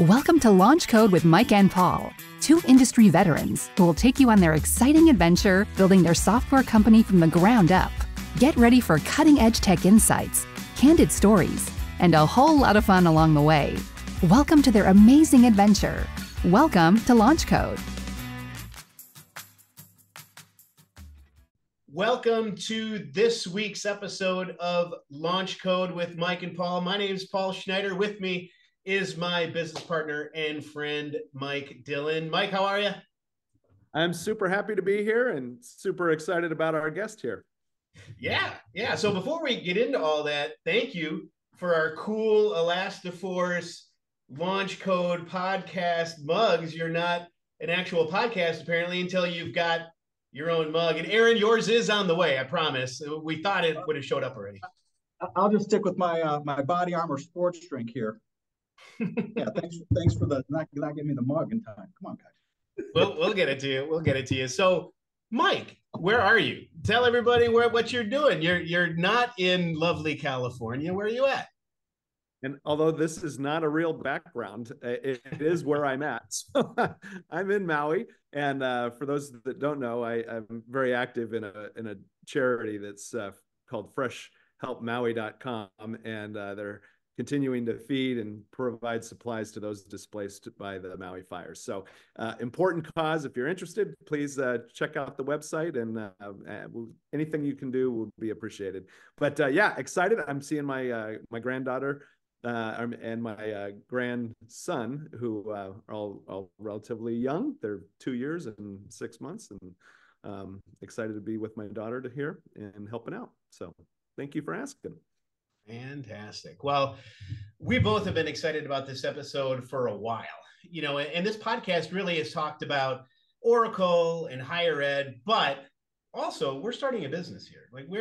Welcome to LaunchCode with Mike and Paul, two industry veterans who will take you on their exciting adventure building their software company from the ground up. Get ready for cutting-edge tech insights, candid stories, and a whole lot of fun along the way. Welcome to their amazing adventure. Welcome to LaunchCode. Welcome to this week's episode of LaunchCode with Mike and Paul. My name is Paul Schneider. With me is my business partner and friend, Mike Dillon. Mike, how are you? I'm super happy to be here and super excited about our guest here. Yeah. So before we get into all that, thank you for our cool Elastiforce LaunchCode podcast mugs. You're not an actual podcast, apparently, until you've got your own mug. And Aaron, yours is on the way, I promise. We thought it would have showed up already. I'll just stick with my my body armor sports drink here. Yeah, thanks for the not giving me the mug in time. Come on, guys. We'll get it to you. We'll get it to you. So, Mike, where are you? Tell everybody what you're doing. You're not in lovely California. Where are you at? And although this is not a real background, it is where I'm at. So I'm in Maui, and for those that don't know, I'm very active in a charity that's called FreshHelpMaui.com, and they're continuing to feed and provide supplies to those displaced by the Maui fires. So important cause. If you're interested, please check out the website, and anything you can do will be appreciated. But yeah, excited. I'm seeing my granddaughter and my grandson, who are all relatively young. They're 2 years and 6 months, and excited to be with my daughter here and helping out. So thank you for asking. Fantastic. Well, we both have been excited about this episode for a while, and this podcast really has talked about Oracle and higher ed, but also we're starting a business here. Like we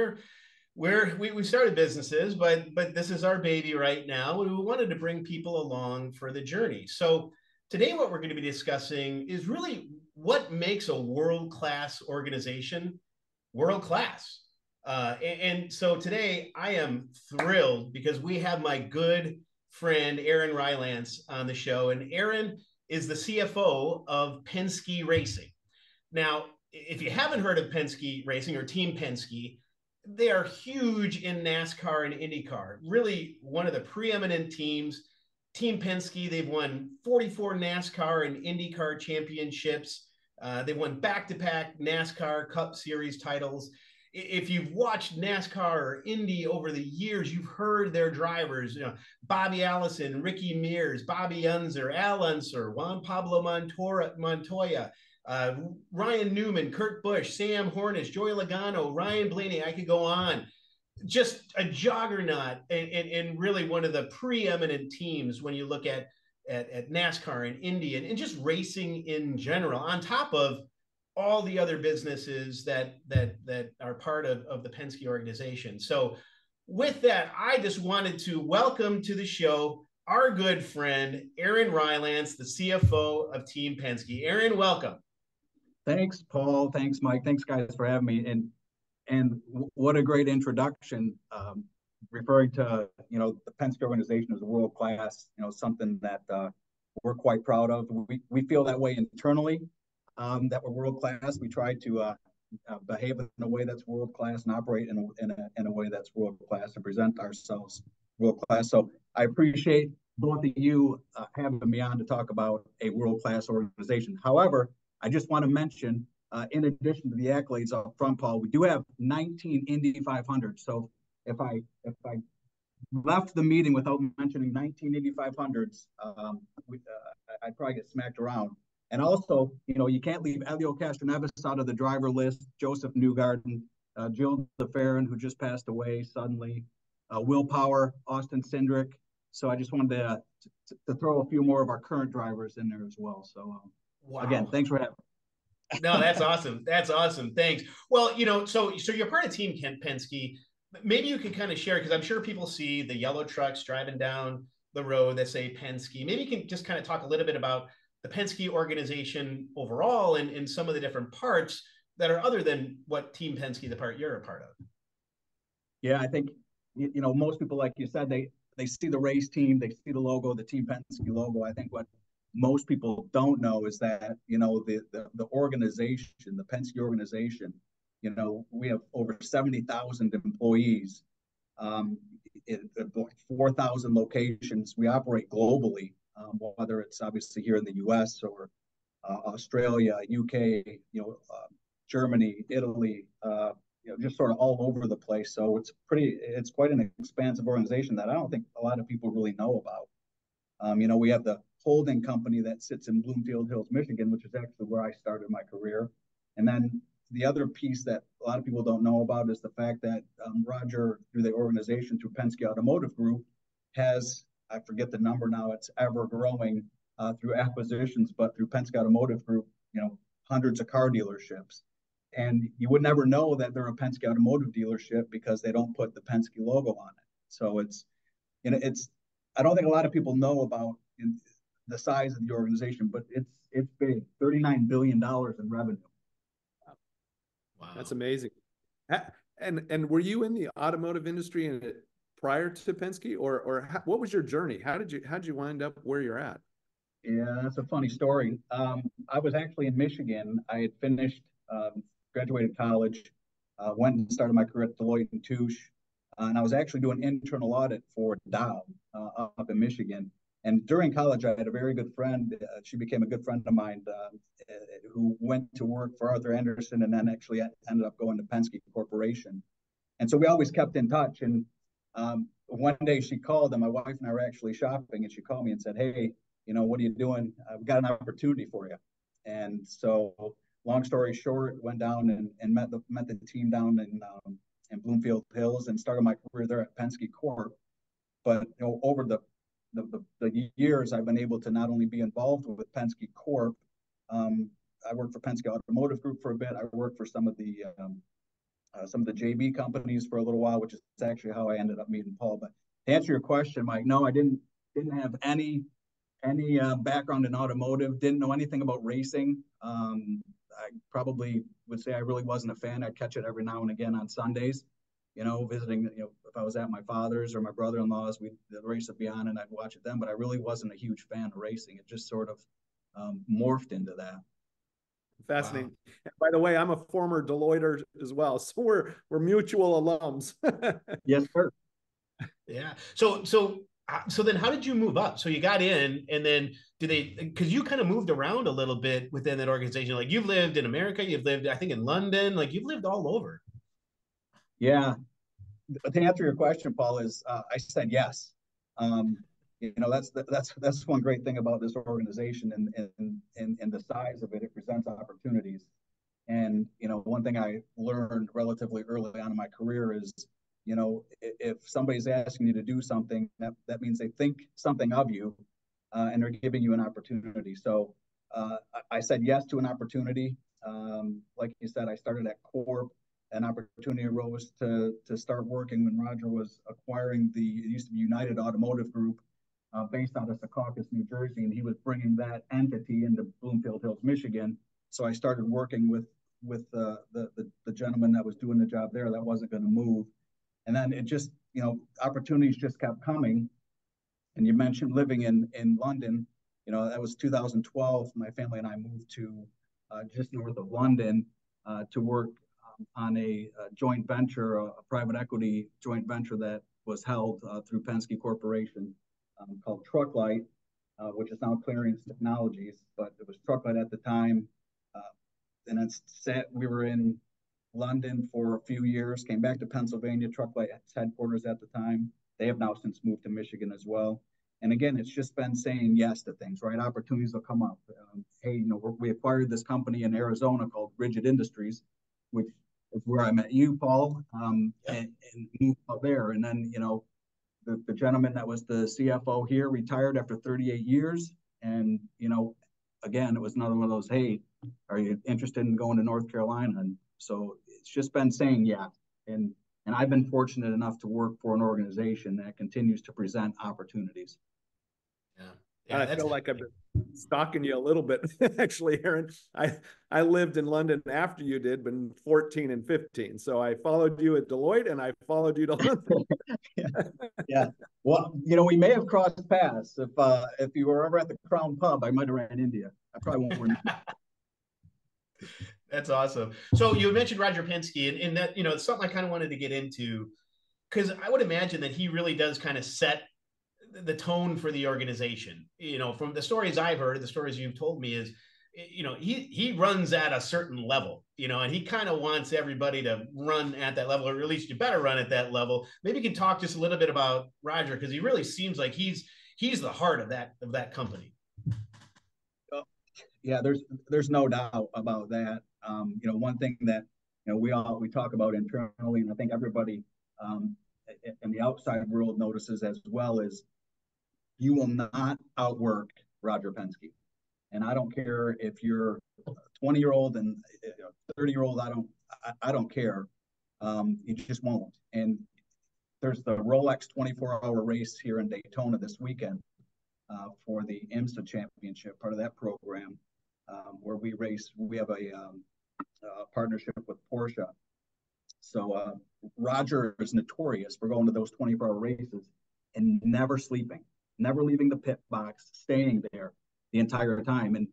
started businesses, but this is our baby right now. We wanted to bring people along for the journey. So today, what we're going to be discussing is really what makes a world-class organization world-class. And so today I am thrilled because we have my good friend, Aaron Rylance, on the show. And Aaron is the CFO of Penske Racing. Now, if you haven't heard of Penske Racing or Team Penske, they are huge in NASCAR and IndyCar, really one of the preeminent teams. Team Penske, they've won 44 NASCAR and IndyCar championships. They've won back-to-back NASCAR Cup Series titles. If you've watched NASCAR or Indy over the years, you've heard their drivers, Bobby Allison, Ricky Mears, Bobby Unser, Al Unser, Juan Pablo Montoya, Ryan Newman, Kurt Busch, Sam Hornish, Joey Logano, Ryan Blaney. I could go on. Just a juggernaut and really one of the preeminent teams when you look at NASCAR and Indy and just racing in general, on top of all the other businesses that are part of the Penske organization. So with that, I just wanted to welcome to the show our good friend, Aaron Rylance, the CFO of Team Penske. Aaron, welcome. Thanks, Paul. Thanks, Mike. Thanks, guys, for having me. And what a great introduction, referring to, the Penske organization as a world-class, something that we're quite proud of. We feel that way internally. That we're world-class. We try to behave in a way that's world-class and operate in a way that's world-class and present ourselves world-class. So I appreciate both of you having me on to talk about a world-class organization. However, I just want to mention, in addition to the accolades up front, Paul, we do have 19 Indy 500. So if I left the meeting without mentioning 19 Indy 500s, I'd probably get smacked around. And also, you can't leave Elio Castroneves out of the driver list, Joseph Newgarden, Jill DeFerrin, who just passed away suddenly, Will Power, Austin Cindric. So I just wanted to throw a few more of our current drivers in there as well. So wow. Again, thanks for having me. No, that's awesome. That's awesome. Thanks. Well, so you're part of Team Penske. Maybe you could kind of share, because I'm sure people see the yellow trucks driving down the road that say Penske. Maybe you can just kind of talk a little bit about the Penske organization overall and some of the different parts that are other than what Team Penske, the part you're a part of. Yeah, I think, most people, like you said, they see the race team, they see the logo, the Team Penske logo. I think what most people don't know is that, the organization, the Penske organization, we have over 70,000 employees, in 4,000 locations. We operate globally, whether it's obviously here in the U.S. or Australia, UK, Germany, Italy, just sort of all over the place. So it's quite an expansive organization that I don't think a lot of people really know about. We have the holding company that sits in Bloomfield Hills, Michigan, which is actually where I started my career. And then the other piece that a lot of people don't know about is the fact that Roger, through the organization, through Penske Automotive Group, has, I forget the number now, it's ever growing through acquisitions, but through Penske Automotive Group, hundreds of car dealerships. And you would never know that they're a Penske Automotive dealership because they don't put the Penske logo on it. So I don't think a lot of people know about the size of the organization, but it's big, $39 billion in revenue. Wow. That's amazing. And were you in the automotive industry prior to Penske, or what was your journey? How did you wind up where you're at? Yeah, that's a funny story. I was actually in Michigan. I had finished, graduated college, went and started my career at Deloitte and Touche, and I was actually doing internal audit for Dow up in Michigan. And during college, I had a very good friend. She became a good friend of mine who went to work for Arthur Anderson and then actually ended up going to Penske Corporation. And so we always kept in touch. And one day she called, and my wife and I were actually shopping, and she called me and said, "Hey, what are you doing? I've got an opportunity for you." And so, long story short, went down and met the team down in Bloomfield Hills and started my career there at Penske Corp. But over the years, I've been able to not only be involved with Penske Corp. I worked for Penske Automotive Group for a bit. I worked for some of the JV companies for a little while, which is actually how I ended up meeting Paul. But to answer your question, Mike, no, I didn't have any background in automotive. Didn't know anything about racing. I probably would say I really wasn't a fan. I'd catch it every now and again on Sundays. Visiting, if I was at my father's or my brother-in-law's, the race would be on and I'd watch it then, but I really wasn't a huge fan of racing. It just sort of morphed into that. Fascinating. Wow. By the way, I'm a former Deloitter as well, so we're mutual alums. Yes, sir. Yeah. So then how did you move up? So you got in, and then because you kind of moved around a little bit within that organization, like you've lived in America, you've lived, I think, in London, like you've lived all over. Yeah. But to answer your question, Paul, is I said yes. That's one great thing about this organization and the size of it. It presents opportunities. And one thing I learned relatively early on in my career is, if somebody's asking you to do something, that means they think something of you, and they're giving you an opportunity. So I said yes to an opportunity. Like you said, I started at Corp. An opportunity arose to start working when Roger was acquiring it used to be United Automotive Group, based out of Secaucus, New Jersey, and he was bringing that entity into Bloomfield Hills, Michigan. So I started working with the gentleman that was doing the job there that wasn't going to move. And then it just, opportunities just kept coming. And you mentioned living in London. That was 2012. My family and I moved to just north of London to work on a joint venture, a private equity joint venture that was held through Penske Corporation, called Trucklight, which is now Clearance Technologies, but it was Trucklight at the time. And we were in London for a few years, came back to Pennsylvania. Trucklight's headquarters at the time. They have now since moved to Michigan as well. And again, it's just been saying yes to things, right? Opportunities will come up. Hey, we acquired this company in Arizona called Rigid Industries, which is where I met you, Paul, and moved out there. And then, the gentleman that was the CFO here retired after 38 years. And, again, it was another one of those, hey, are you interested in going to North Carolina? And so it's just been saying yeah. And I've been fortunate enough to work for an organization that continues to present opportunities. Yeah. And Yeah, I that's feel like I've been stalking you a little bit, actually, Aaron. I lived in London after you did, but in 14 and 15. So I followed you at Deloitte and I followed you to London. Yeah. Yeah. Well, we may have crossed paths. If you were ever at the Crown Pub, I might have ran into you. I probably won't remember. That's awesome. So you mentioned Roger Penske, and that, it's something I kind of wanted to get into, because I would imagine that he really does kind of set the tone for the organization. From the stories I've heard, the stories you've told me is, he runs at a certain level, and he kind of wants everybody to run at that level, or at least you better run at that level. Maybe you can talk just a little bit about Roger, because he really seems like he's the heart of that company. Yeah, there's no doubt about that. One thing that we talk about internally, and I think everybody in the outside world notices as well, is you will not outwork Roger Penske. And I don't care if you're a 20-year-old and 30-year-old. I don't care. You just won't. And there's the Rolex 24-hour race here in Daytona this weekend for the IMSA Championship, part of that program, where we race. We have a partnership with Porsche. So Roger is notorious for going to those 24-hour races and never sleeping, never leaving the pit box, staying there the entire time. And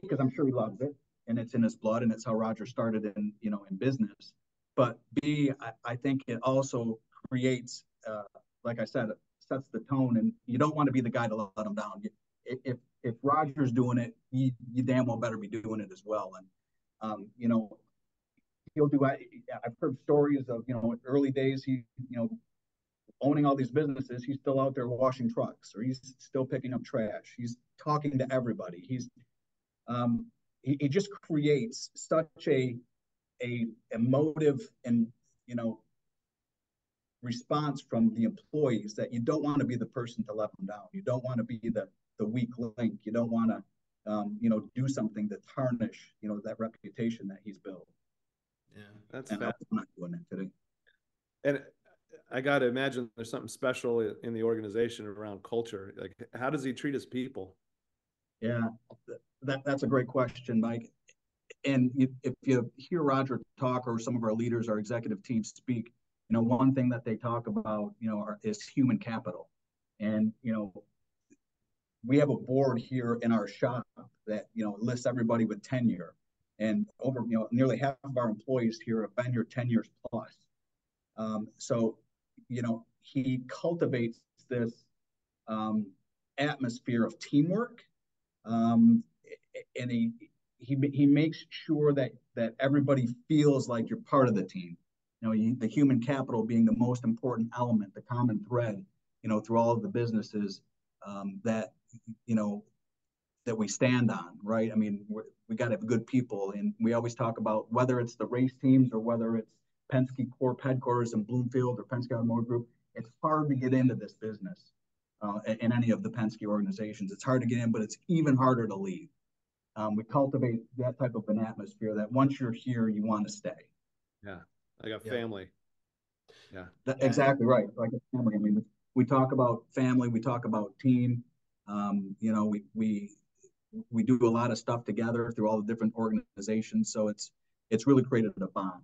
because I'm sure he loves it and it's in his blood, and it's how Roger started in business. But B, I think it also creates, like I said, it sets the tone, and you don't want to be the guy to let him down. If Roger's doing it, you damn well better be doing it as well. And he'll do. I've heard stories of early days. He owning all these businesses, he's still out there washing trucks, or he's still picking up trash. He's talking to everybody. He just creates such a emotive and response from the employees that you don't want to be the person to let them down. You don't want to be the weak link. You don't want to do something to tarnish that reputation that he's built. Yeah, that's I'm not doing that today. And I got to imagine there's something special in the organization around culture. Like, how does he treat his people? Yeah, that's a great question, Mike. And if you hear Roger talk, or some of our leaders, our executive team speak, one thing that they talk about, is human capital. And, we have a board here in our shop that, lists everybody with tenure. And over, nearly half of our employees here have been here 10 years plus. So, he cultivates this atmosphere of teamwork, and he makes sure that everybody feels like you're part of the team. The human capital being the most important element, the common thread, through all of the businesses that that we stand on, right? I mean, we got to have good people, and we always talk about whether it's the race teams or whether it's Penske Corp headquarters in Bloomfield or Penske Automotive Group. It's hard to get into this business in any of the Penske organizations. It's hard to get in, but it's even harder to leave. We cultivate that type of an atmosphere that once you're here, you want to stay. Yeah, like a family. Yeah, exactly right. Like a family. I mean, we talk about family, we talk about team. We do a lot of stuff together through all the different organizations. So it's really created a bond.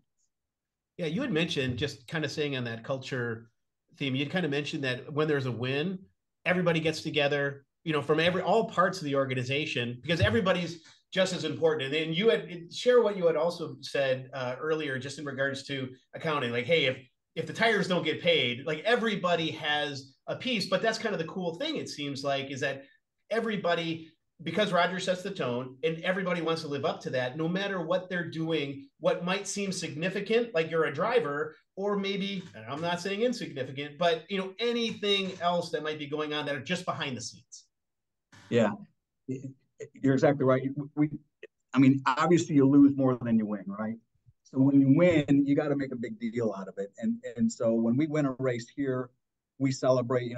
Yeah, you had mentioned, just kind of saying on that culture theme, you'd kind of mentioned that when there's a win, everybody gets together, from all parts of the organization, because everybody's just as important. And you had share what you had also said earlier, just in regards to accounting. Like, hey, if the tires don't get paid, like, everybody has a piece. But that's kind of the cool thing, it seems like, is that everybody, because Roger sets the tone and everybody wants to live up to that, no matter what they're doing, what might seem significant, like you're a driver, or maybe, and I'm not saying insignificant, but anything else that might be going on that are just behind the scenes. Yeah, you're exactly right. Obviously you lose more than you win, right? So when you win, you got to make a big deal out of it. And so when we win a race here, we celebrate.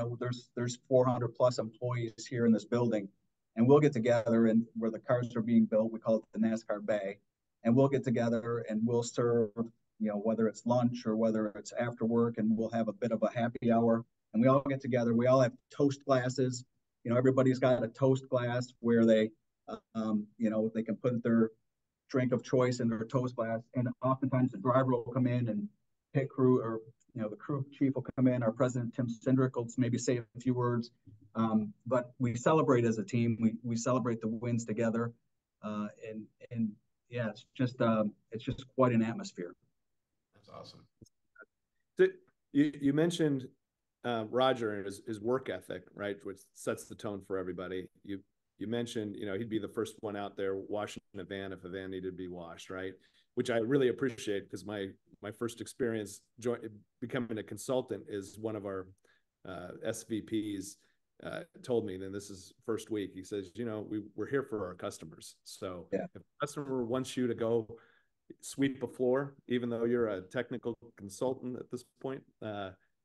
There's 400 plus employees here in this building, and we'll get together, and where the cars are being built, we call it the NASCAR Bay, and we'll get together and we'll serve, whether it's lunch or whether it's after work, and we'll have a bit of a happy hour, and we all get together. We all have toast glasses. everybody's got a toast glass where they, they can put their drink of choice in their toast glass. And oftentimes the driver will come in and pit crew, or the crew chief will come in. Our president Tim Cindric will maybe say a few words, but we celebrate as a team. We celebrate the wins together, and yeah, it's just quite an atmosphere. That's awesome. So you mentioned Roger and his work ethic, right, which sets the tone for everybody. You mentioned, he'd be the first one out there washing a van if a van needed to be washed, right? Which I really appreciate, because my first experience becoming a consultant is one of our SVPs told me, then this is first week, he says, we're here for our customers. So if a customer wants you to go sweep a floor, even though you're a technical consultant at this point,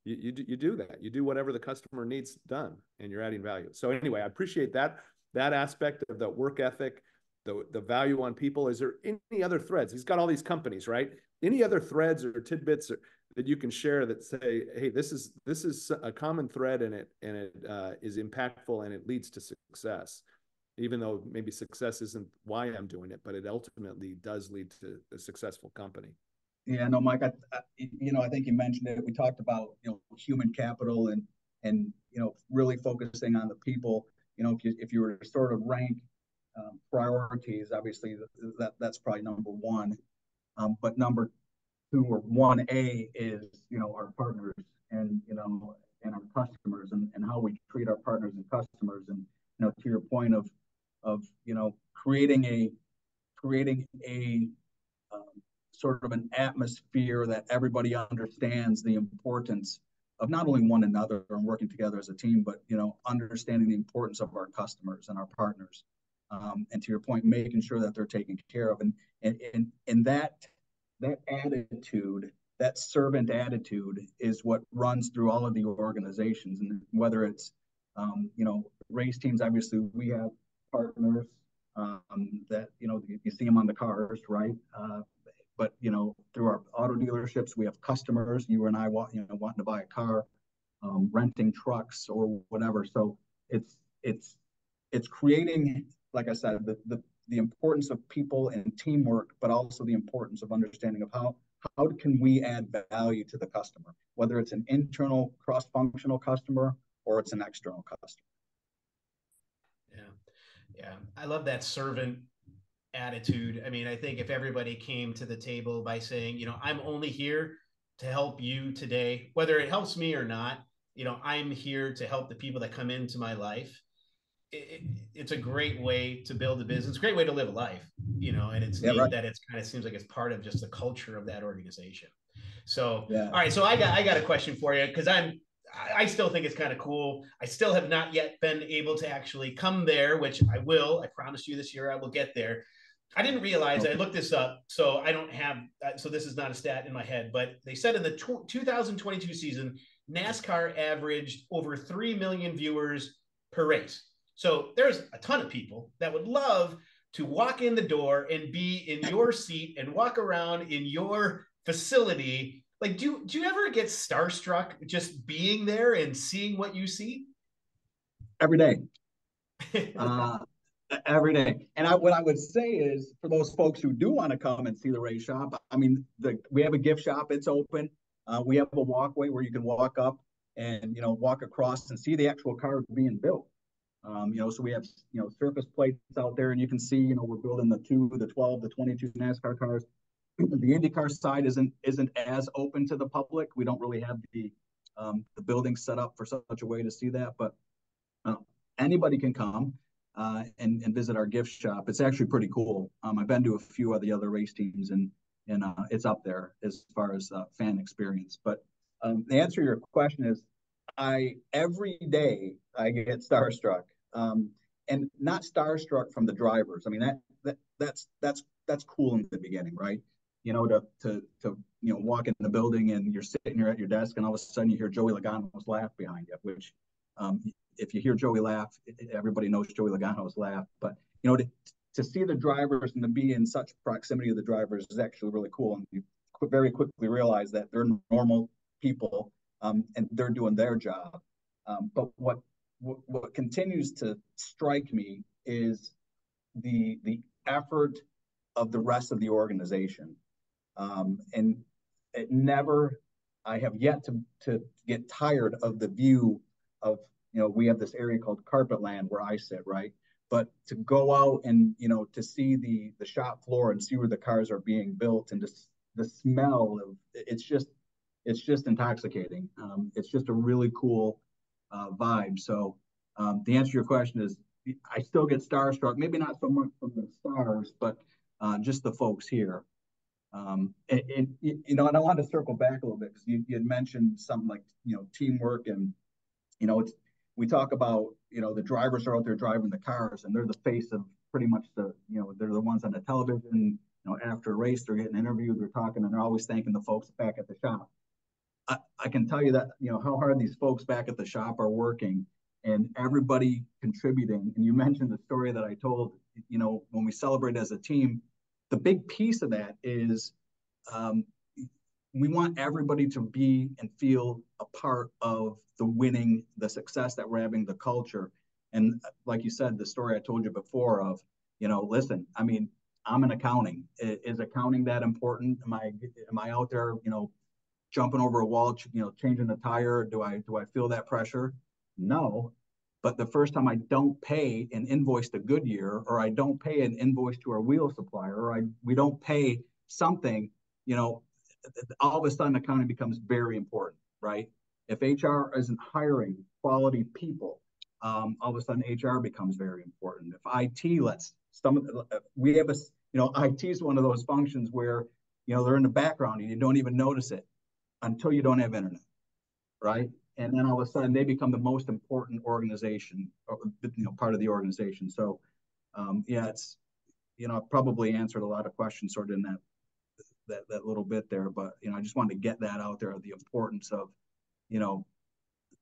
you do that. You do whatever the customer needs done, and you're adding value. So anyway, I appreciate that aspect of the work ethic, the value on people. Is there any other threads? He's got all these companies, right? Any other threads or tidbits that you can share that say, hey, this is a common thread, and it is impactful, and it leads to success, even though maybe success isn't why I'm doing it, but it ultimately does lead to a successful company. Yeah, no, Mike, I think you mentioned it. We talked about, human capital and really focusing on the people. If you were to sort of rank priorities, obviously that's probably number one. But number two, or 1A, is our partners and and our customers, and how we treat our partners and customers. And to your point of creating a sort of an atmosphere that everybody understands the importance of not only one another and working together as a team, but understanding the importance of our customers and our partners, and to your point, making sure that they're taken care of, and that attitude, that servant attitude, is what runs through all of the organizations. And whether it's race teams, obviously we have partners that you see them on the cars, right? But through our auto dealerships, we have customers. You and I wanting to buy a car, renting trucks or whatever. So it's creating, like I said, the importance of people and teamwork, but also the importance of understanding of how can we add value to the customer, whether it's an internal cross-functional customer or it's an external customer. Yeah, I love that servant attitude. I mean, I think if everybody came to the table by saying, I'm only here to help you today, whether it helps me or not, I'm here to help the people that come into my life. It's a great way to build a business, great way to live a life, and it's neat right. that it's kind of seems like it's part of just the culture of that organization. So, all right. So I got a question for you, because I still think it's kind of cool. I still have not yet been able to actually come there, which I will. I promise you this year I will get there. I didn't realize, I looked this up, so I don't have, so this is not a stat in my head, but they said in the 2022 season, NASCAR averaged over 3 million viewers per race. So there's a ton of people that would love to walk in the door and be in your seat and walk around in your facility. Like, do you ever get starstruck just being there and seeing what you see? Every day. Every day. And what I would say is, for those folks who do want to come and see the race shop, I mean, we have a gift shop. It's open. We have a walkway where you can walk up and, walk across and see the actual cars being built. So we have, surface plates out there, and you can see, we're building the 2, the 12, the 22 NASCAR cars. The IndyCar side isn't as open to the public. We don't really have the building set up for such a way to see that, but anybody can come and visit our gift shop. It's actually pretty cool. I've been to a few of the other race teams, and it's up there as far as fan experience. But the answer to your question is, every day I get starstruck, and not starstruck from the drivers. I mean, that's cool in the beginning, right? To walk in the building and you're sitting here at your desk, and all of a sudden you hear Joey Logano's laugh behind you, which if you hear Joey laugh, everybody knows Joey Logano's laugh. But to see the drivers and to be in such proximity to the drivers is actually really cool, and you very quickly realize that they're normal people, and they're doing their job. But what what continues to strike me is the effort of the rest of the organization. And it never, I have yet to get tired of the view of, we have this area called carpet land where I sit, right? But to go out and, to see the shop floor and see where the cars are being built, and just the smell of it's just intoxicating. It's just a really cool vibe. So the answer to your question is, I still get starstruck, maybe not so much from the stars, but just the folks here. And I want to circle back a little bit, because you had mentioned something like, teamwork, and, we talk about, the drivers are out there driving the cars, and they're the face of pretty much they're the ones on the television. After a race, they're getting interviewed, they're talking, and they're always thanking the folks back at the shop. I can tell you that, how hard these folks back at the shop are working, and everybody contributing. And you mentioned the story that I told, when we celebrate as a team, the big piece of that is we want everybody to be and feel a part of the success that we're having, the culture. And like you said, the story I told you before of, listen, I mean, I'm in accounting. Is accounting that important? Am I out there, jumping over a wall, changing a tire? Do I feel that pressure? No. But the first time I don't pay an invoice to Goodyear, or I don't pay an invoice to our wheel supplier, or we don't pay something, all of a sudden accounting becomes very important, right? If HR isn't hiring quality people, all of a sudden HR becomes very important. If IT we have IT is one of those functions where, they're in the background and you don't even notice it until you don't have internet, right? And then all of a sudden they become the most important organization, part of the organization. So, it's, I've probably answered a lot of questions sort of in that little bit there, but, I just wanted to get that out there, the importance of,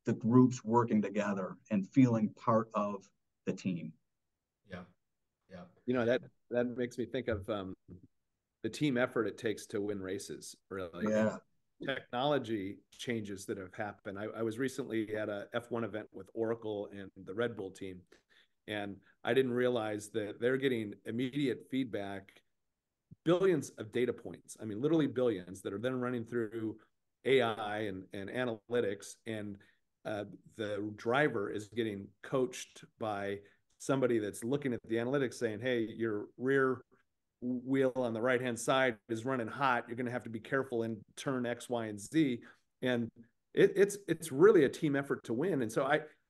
the groups working together and feeling part of the team. Yeah. That makes me think of the team effort it takes to win races, really. Yeah. Technology changes that have happened. I was recently at a F1 event with Oracle and the Red Bull team, and I didn't realize that they're getting immediate feedback, billions of data points. I mean, literally billions, that are then running through AI and analytics, and the driver is getting coached by somebody that's looking at the analytics saying, hey, your rear wheel on the right-hand side is running hot. You're going to have to be careful in turn X, Y, and Z. And it's really a team effort to win. And so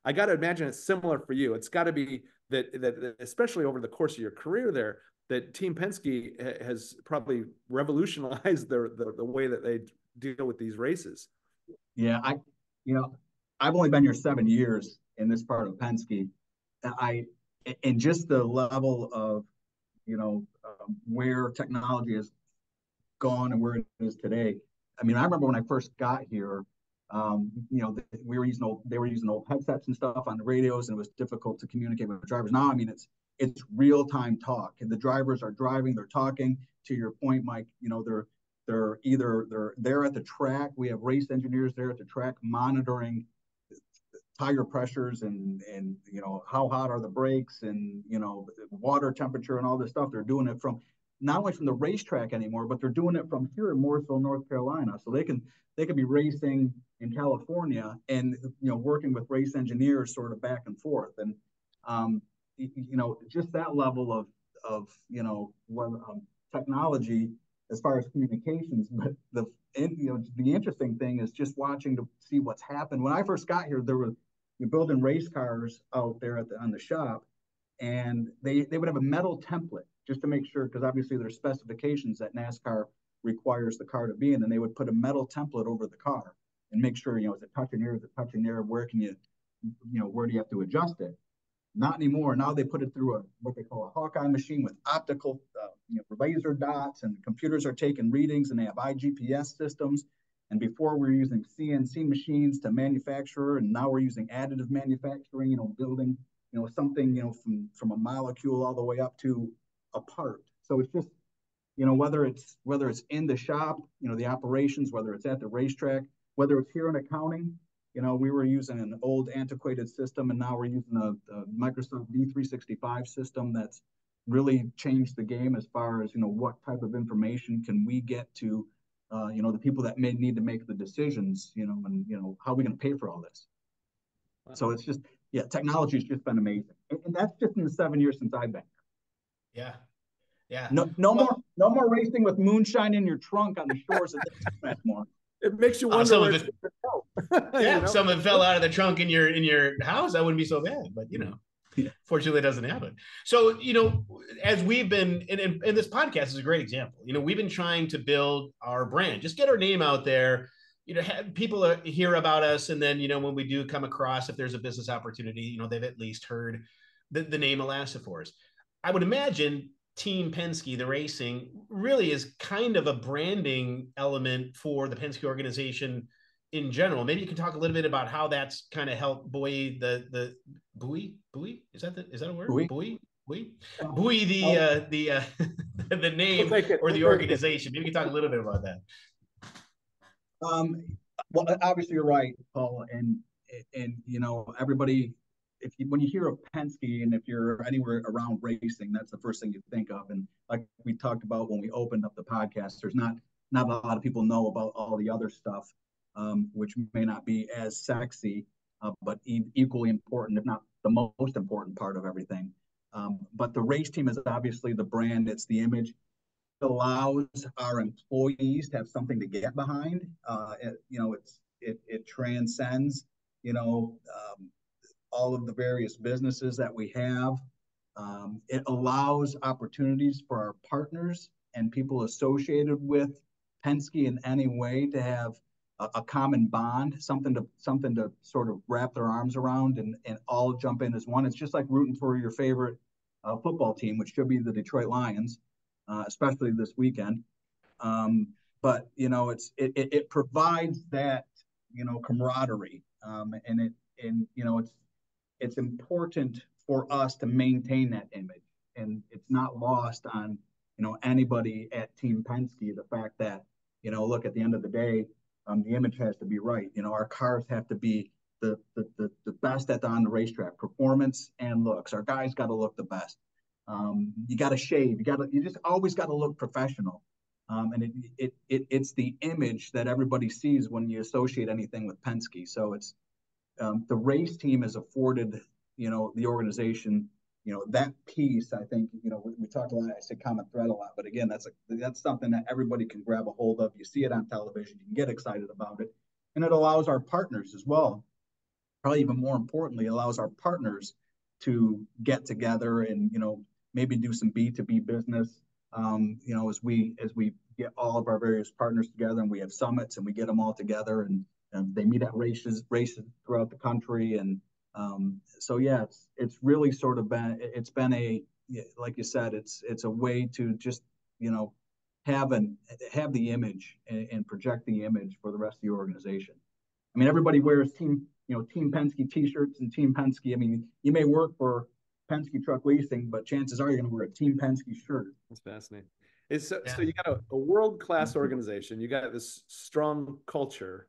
I got to imagine it's similar for you. It's got to be that especially over the course of your career there, that Team Penske has probably revolutionized the way that they deal with these races. Yeah, I've only been here 7 years in this part of Penske. And just the level of, where technology has gone and where it is today. I mean, I remember when I first got here, they were using old headsets and stuff on the radios, and it was difficult to communicate with the drivers. Now, I mean, it's real-time talk, and the drivers are driving, they're talking. To your point, Mike, they're there at the track. We have race engineers there at the track monitoring tire pressures and how hot are the brakes, and water temperature and all this stuff. They're doing it from not only from the racetrack anymore, but they're doing it from here in Mooresville, North Carolina. So they can be racing in California and working with race engineers sort of back and forth. And just that level of technology as far as communications. But the interesting thing is just watching to see what's happened. When I first got here, you're building race cars out there on the shop, and they would have a metal template just to make sure, because obviously there's specifications that NASCAR requires the car to be in, and they would put a metal template over the car and make sure, is it touching here? Is it touching there? Where can where do you have to adjust it? Not anymore. Now they put it through what they call a Hawkeye machine with optical laser dots, and computers are taking readings, and they have iGPS systems. And before we were using CNC machines to manufacture, and now we're using additive manufacturing, building, something, from a molecule all the way up to a part. So it's just, whether it's in the shop, the operations, whether it's at the racetrack, whether it's here in accounting, we were using an old antiquated system, and now we're using a Microsoft D365 system that's really changed the game as far as, what type of information can we get to, the people that may need to make the decisions, and, how are we going to pay for all this? Wow. So it's just, technology has just been amazing. And that's just in the 7 years since I've been here. Yeah. Yeah. No more racing with moonshine in your trunk on the shores of this anymore. It makes you wonder where it's going to go. Yeah, if someone fell out of the trunk in your house, that wouldn't be so bad. But fortunately, it doesn't happen. So as we've been, and this podcast is a great example. We've been trying to build our brand, just get our name out there. Have people hear about us, and then when we do come across, if there's a business opportunity, they've at least heard the name Elastiforce. I would imagine Team Penske, the racing, really is kind of a branding element for the Penske organization in general. Maybe you can talk a little bit about how that's kind of helped buoy the buoy. Is that a word? Buoy the name or the organization. Maybe you can talk a little bit about that. Well, obviously you're right, Paul, and everybody. When you hear of Penske, and if you're anywhere around racing, that's the first thing you think of. And like we talked about when we opened up the podcast, there's not a lot of people know about all the other stuff, which may not be as sexy, but equally important, if not the most important part of everything. But the race team is obviously the brand; it's the image. It allows our employees to have something to get behind. It transcends, all of the various businesses that we have. It allows opportunities for our partners and people associated with Penske in any way to have a common bond, something to sort of wrap their arms around and all jump in as one. It's just like rooting for your favorite football team, which should be the Detroit Lions, especially this weekend. But it provides that camaraderie, and it's important for us to maintain that image, and it's not lost on anybody at Team Penske, the fact that look, at the end of the day, the image has to be right. Our cars have to be the best on the racetrack, performance and looks. Our guys got to look the best. You got to shave. You just always got to look professional. And it's the image that everybody sees when you associate anything with Penske. So it's the race team has afforded the organization that piece. I think we talked a lot. I say common thread a lot, but again, that's something that everybody can grab a hold of. You see it on television, you can get excited about it, and it allows our partners as well. Probably even more importantly, it allows our partners to get together and maybe do some B2B business. As we get all of our various partners together, and we have summits, and we get them all together, and they meet at races throughout the country. And so it's really sort of been a, like you said, it's a way to just have the image and project the image for the rest of the organization. I mean, everybody wears Team Penske t-shirts and Team Penske. I mean, you may work for Penske Truck Leasing, but chances are you're going to wear a Team Penske shirt. That's fascinating. So you got a world-class organization. You got this strong culture,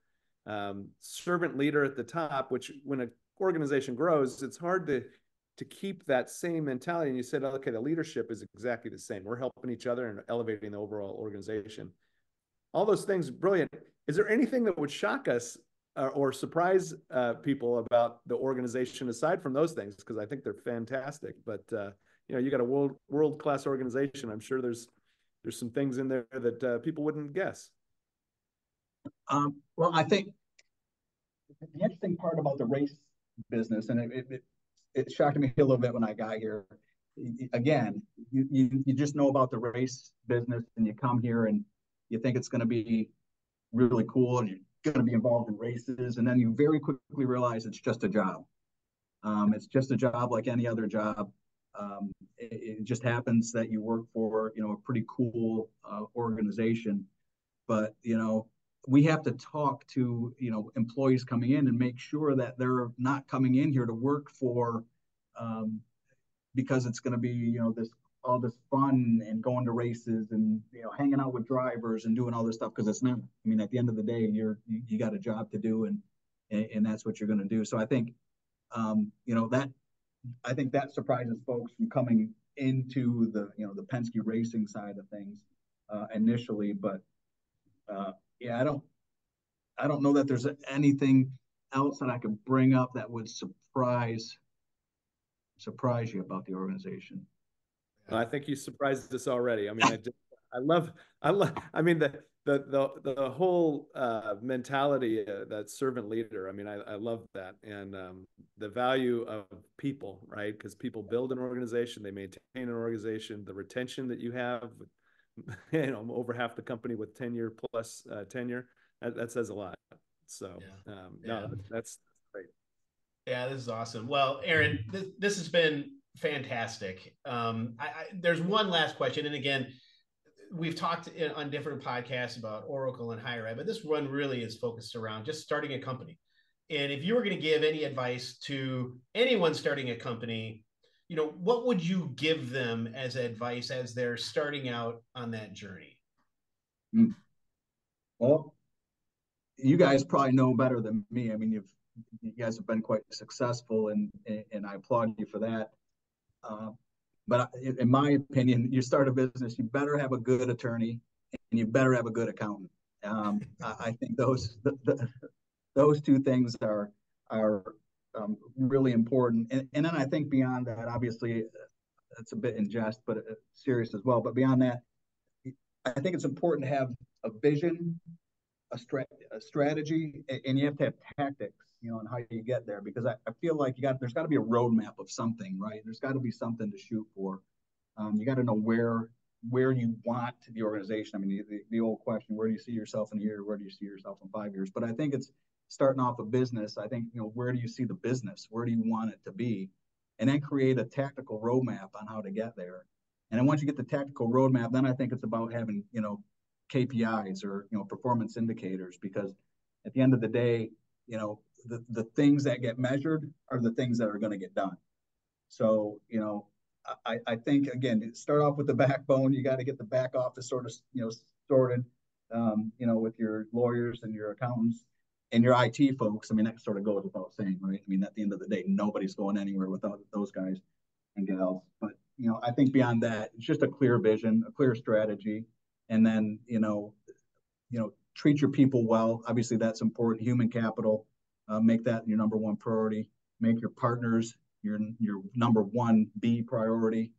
servant leader at the top, which when an organization grows, it's hard to keep that same mentality. And you said, okay, the leadership is exactly the same. We're helping each other and elevating the overall organization. All those things, brilliant. Is there anything that would shock us or surprise people about the organization aside from those things? Because I think they're fantastic. But you got a world-class organization. I'm sure there's some things in there that people wouldn't guess. Well, I think the interesting part about the race business, and it shocked me a little bit when I got here. Again, you just know about the race business, and you come here and you think it's going to be really cool, and you're going to be involved in races, and then you very quickly realize it's just a job. It's just a job like any other job. It just happens that you work for a pretty cool organization, but we have to talk to employees coming in and make sure that they're not coming in here to work for because it's going to be all this fun and going to races and hanging out with drivers and doing all this stuff, because it's not. I mean, at the end of the day, you got a job to do, and and that's what you're going to do. So I think, I think that surprises folks from coming into the Penske racing side of things initially. But yeah, I don't know that there's anything else that I could bring up that would surprise you about the organization. I think you surprised us already. I mean, I mean, the whole mentality, that servant leader. I mean, I love that. And the value of people, right? Because people build an organization, they maintain an organization, the retention that you have, over half the company with 10-year plus tenure, that says a lot. So no, that's great. Yeah, this is awesome. Well, Aaron, this has been fantastic. There's one last question. And again, we've talked on different podcasts about Oracle and higher ed, but this one really is focused around just starting a company. And if you were going to give any advice to anyone starting a company, what would you give them as advice as they're starting out on that journey? Well, you guys probably know better than me. I mean, you guys have been quite successful, and I applaud you for that. But in my opinion, you start a business, you better have a good attorney and you better have a good accountant. I think those two things are really important. And then I think beyond that, obviously, it's a bit in jest, but serious as well. But beyond that, I think it's important to have a vision, a strategy, and you have to have tactics, on how you get there, because I feel like there's got to be a roadmap of something, right? There's got to be something to shoot for. You got to know where you want the organization. I mean, the old question, where do you see yourself in a year? Where do you see yourself in 5 years? But I think it's starting off a business. I think, where do you see the business? Where do you want it to be? And then create a tactical roadmap on how to get there. And then once you get the tactical roadmap, then I think it's about having, KPIs or, performance indicators, because at the end of the day, the things that get measured are the things that are going to get done. So, I think, again, start off with the backbone. You got to get the back office sort of, sorted, with your lawyers and your accountants and your IT folks. I mean, that sort of goes without saying, right? I mean, at the end of the day, nobody's going anywhere without those guys and gals. But, I think beyond that, it's just a clear vision, a clear strategy. And then, treat your people well. Obviously, that's important. Human capital. Make that your number one priority. Make your partners your number one B priority.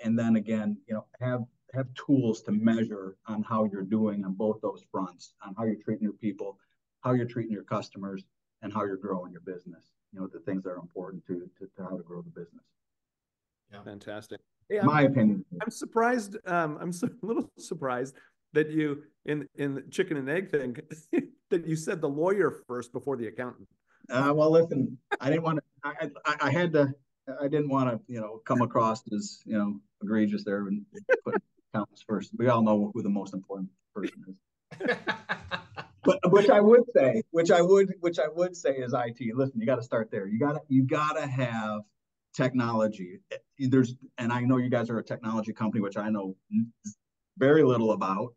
And then again, have tools to measure on how you're doing on both those fronts, on how you're treating your people, how you're treating your customers, and how you're growing your business. The things that are important to how to grow the business. Yeah, fantastic. Hey, my opinion. I'm surprised. I'm a little surprised that you in the chicken and egg thing that you said the lawyer first before the accountant. Well, listen, I didn't want to. I didn't want to come across as egregious there and put accountants first. We all know who the most important person is. But which I would say is IT. Listen, you got to start there. You got to have technology. And I know you guys are a technology company, which I know very little about.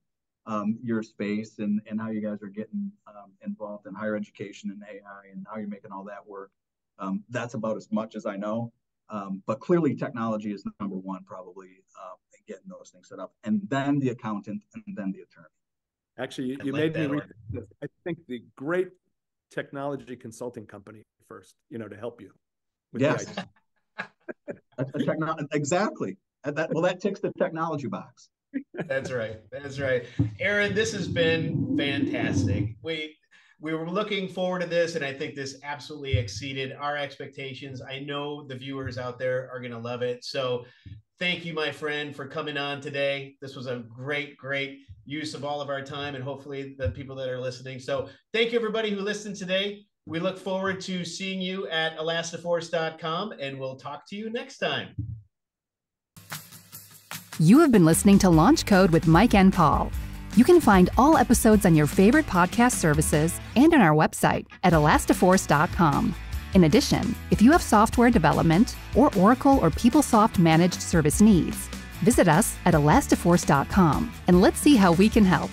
Your space and how you guys are getting involved in higher education and AI and how you're making all that work. That's about as much as I know. But clearly technology is number one, probably, in getting those things set up. And then the accountant and then the attorney. Actually, you made me read this. I think the great technology consulting company first, to help you. Yes. Exactly. That ticks the technology box. That's right. Aaron, this has been fantastic. We were looking forward to this, and I think this absolutely exceeded our expectations. I know the viewers out there are going to love it. So thank you, my friend, for coming on today. This was a great use of all of our time, and hopefully the people that are listening. So thank you, everybody who listened today. We look forward to seeing you at elastiforce.com, and we'll talk to you next time. You have been listening to LaunchCode with Mike and Paul. You can find all episodes on your favorite podcast services and on our website at elastiforce.com. In addition, if you have software development or Oracle or PeopleSoft managed service needs, visit us at elastiforce.com and let's see how we can help.